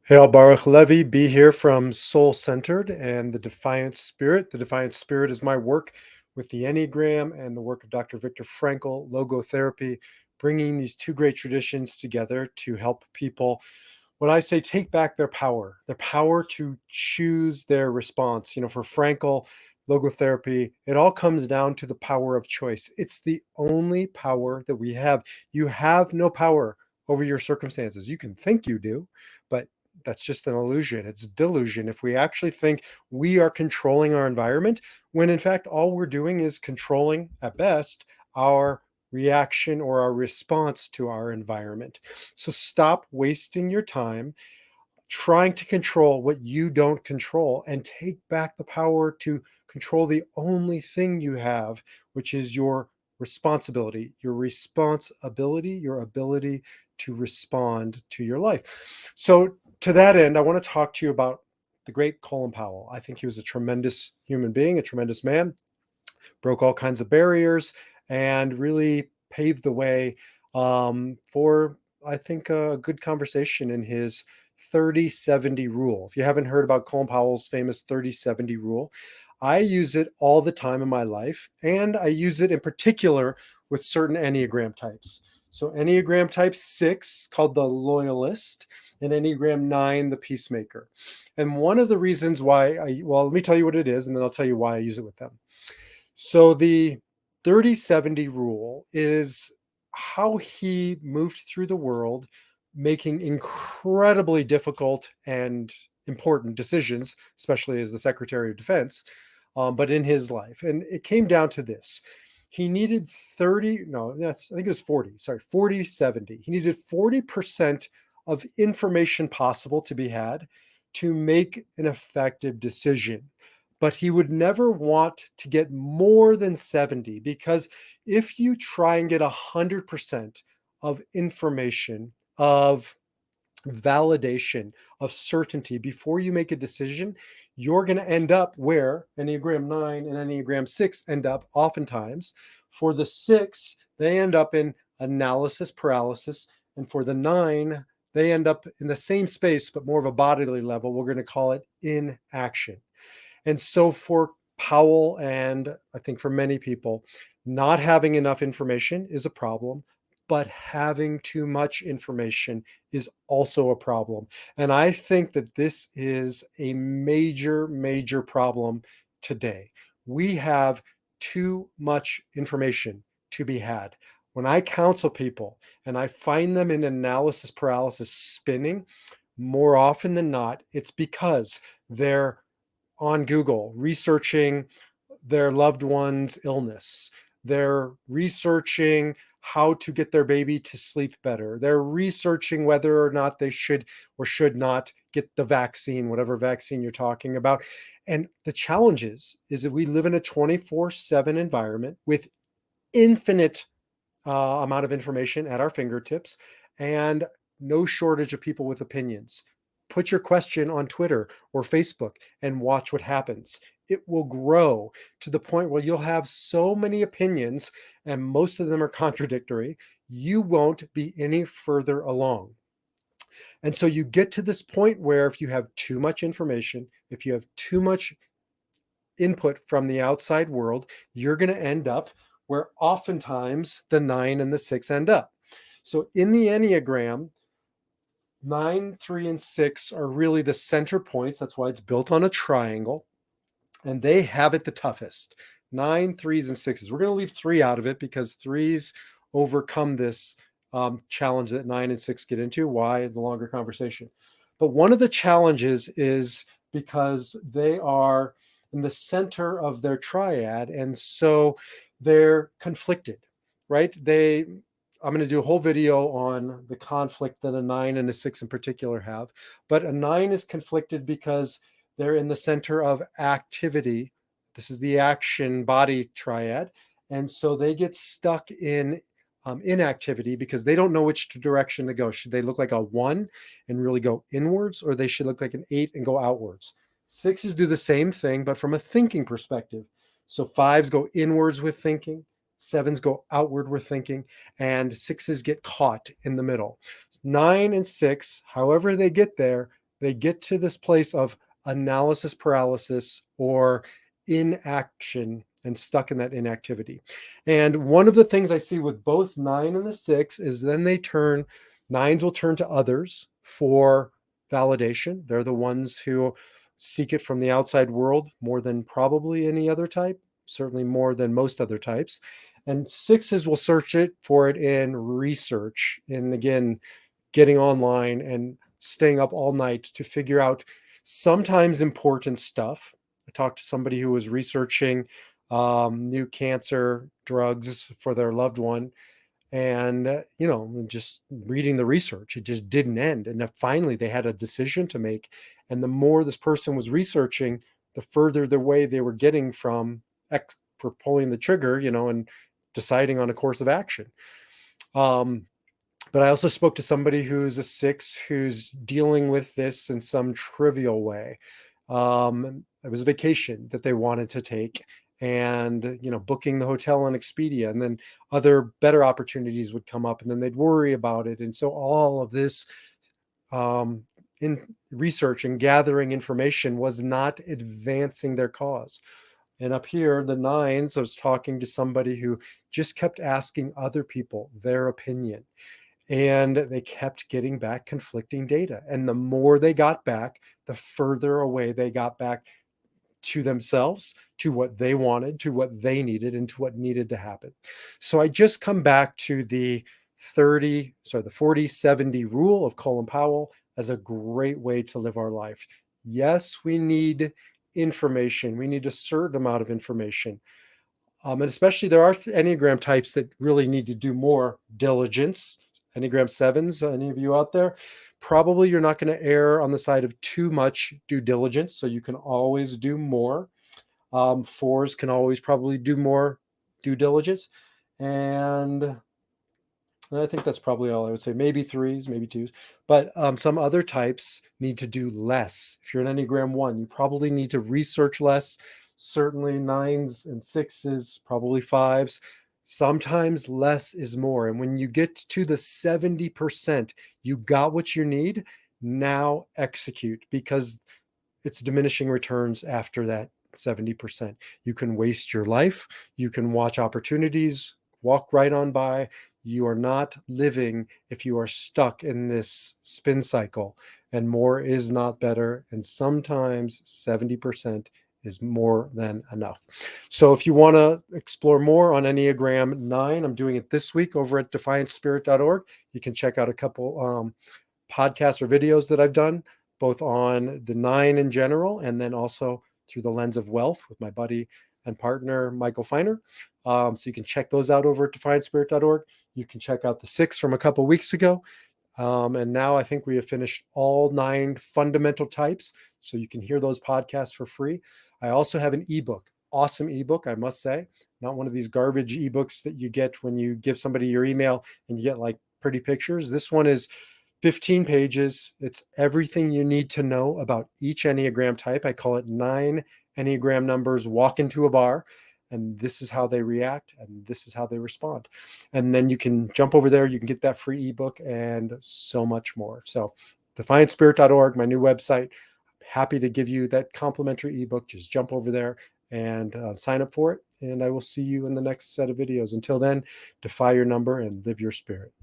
Hey, Baruch Levi, be here from Soul Centered and the Defiant Spirit. The Defiant Spirit is my work with the Enneagram and the work of Dr. Viktor Frankl, logotherapy, bringing these two great traditions together to help people, when I say take back their power to choose their response. For Frankl, logotherapy, it all comes down to the power of choice. It's the only power that we have. You have no power over your circumstances. You can think you do, but that's just an illusion. It's delusion. If we actually think we are controlling our environment, when in fact all we're doing is controlling, at best, our reaction or our response to our environment. So stop wasting your time trying to control what you don't control and take back the power to control the only thing you have, which is your responsibility, your ability to respond to your life. So, to that end, I want to talk to you about the great Colin Powell. I think he was a tremendous human being, a tremendous man, broke all kinds of barriers, and really paved the way for, I think, a good conversation in his 30-70 rule. If you haven't heard about Colin Powell's famous 30-70 rule, I use it all the time in my life, and I use it in particular with certain Enneagram types. So Enneagram type 6, called the loyalist, and Enneagram 9, the peacemaker. And one of the reasons why let me tell you what it is, and then I'll tell you why I use it with them. So the 30-70 rule is how he moved through the world, making incredibly difficult and important decisions, especially as the Secretary of Defense, but in his life. And it came down to this. He needed 30, no, I think it was 40-70. He needed 40% of information possible to be had to make an effective decision. But he would never want to get more than 70, because if you try and get 100% of information, of validation, of certainty before you make a decision, you're going to end up where Enneagram 9 and Enneagram 6 end up oftentimes. For the 6, they end up in analysis paralysis. And for the 9, they end up in the same space, but more of a bodily level. We're going to call it inaction. And so for Powell, and I think for many people, not having enough information is a problem, but having too much information is also a problem. And I think that this is a major, major problem today. We have too much information to be had. When I counsel people and I find them in analysis paralysis spinning, more often than not, it's because they're on Google researching their loved one's illness. They're researching how to get their baby to sleep better. They're researching whether or not they should or should not get the vaccine, whatever vaccine you're talking about. And the challenge is that we live in a 24/7 environment with infinite amount of information at our fingertips and no shortage of people with opinions. Put your question on Twitter or Facebook and watch what happens. It will grow to the point where you'll have so many opinions, and most of them are contradictory, you won't be any further along. And so you get to this point where if you have too much information, if you have too much input from the outside world, you're going to end up where oftentimes the 9 and the 6 end up. So in the Enneagram, 9, 3, and 6 are really the center points. That's why it's built on a triangle. And they have it the toughest. 9, 3s, and 6s. We're going to leave 3 out of it because 3s overcome this challenge that 9 and 6 get into. Why? It's a longer conversation. But one of the challenges is because they are in the center of their triad, and so they're conflicted, right? I'm going to do a whole video on the conflict that a 9 and a 6 in particular have, but a 9 is conflicted because they're in the center of activity. This is the action body triad, and so they get stuck in inactivity because they don't know which direction to go. Should they look like a 1 and really go inwards, or they should look like an 8 and go outwards? 6s do the same thing, but from a thinking perspective. So 5s go inwards with thinking, 7s go outward with thinking, and 6s get caught in the middle. 9 and 6, however they get there, They get to this place of analysis paralysis or inaction and stuck in that inactivity. And one of the things I see with both 9 and the 6 is then nines will turn to others for validation. They're the ones who seek it from the outside world more than probably any other type, certainly more than most other types. And 6s will search it for it in research. And again, getting online and staying up all night to figure out sometimes important stuff. I talked to somebody who was researching new cancer drugs for their loved one, and just reading the research, it just didn't end. And then finally, they had a decision to make. And the more this person was researching, the further the way they were getting from for pulling the trigger, and deciding on a course of action. But I also spoke to somebody who's a 6 who's dealing with this in some trivial way. It was a vacation that they wanted to take, and booking the hotel on Expedia, and then other better opportunities would come up, and then they'd worry about it. And so all of this in research and gathering information was not advancing their cause. And up here, the 9s, I was talking to somebody who just kept asking other people their opinion. And they kept getting back conflicting data. And the more they got back, the further away they got back to themselves, to what they wanted, to what they needed, and to what needed to happen. So I just come back to the 40-70 rule of Colin Powell as a great way to live our life. Yes, we need information. We need a certain amount of information. And especially there are Enneagram types that really need to do more diligence. Enneagram 7s, any of you out there, probably you're not going to err on the side of too much due diligence. So you can always do more. 4s can always probably do more due diligence. And I think that's probably all I would say. Maybe 3s, maybe 2s. But some other types need to do less. If you're an Enneagram 1, you probably need to research less. Certainly 9s and 6s, probably 5s. Sometimes less is more. And when you get to the 70%, you got what you need. Now execute, because it's diminishing returns after that 70%. You can waste your life. You can watch opportunities walk right on by. You are not living if you are stuck in this spin cycle, and more is not better. And sometimes 70% is more than enough. So if you want to explore more on Enneagram 9, I'm doing it this week over at defiantspirit.org. You can check out a couple podcasts or videos that I've done, both on the 9 in general, and then also through the lens of wealth with my buddy and partner, Michael Feiner. So you can check those out over at defiantspirit.org. You can check out the 6 from a couple weeks ago. And now I think we have finished all 9 fundamental types. So you can hear those podcasts for free. I also have an ebook, awesome ebook, I must say. Not one of these garbage ebooks that you get when you give somebody your email and you get like pretty pictures. This one is 15 pages. It's everything you need to know about each Enneagram type. I call it 9 Enneagram numbers walk into a bar, and this is how they react, and this is how they respond. And then you can jump over there. You can get that free ebook and so much more. So defiantspirit.org, my new website. Happy to give you that complimentary ebook. Just jump over there and sign up for it. And I will see you in the next set of videos. Until then, defy your number and live your spirit.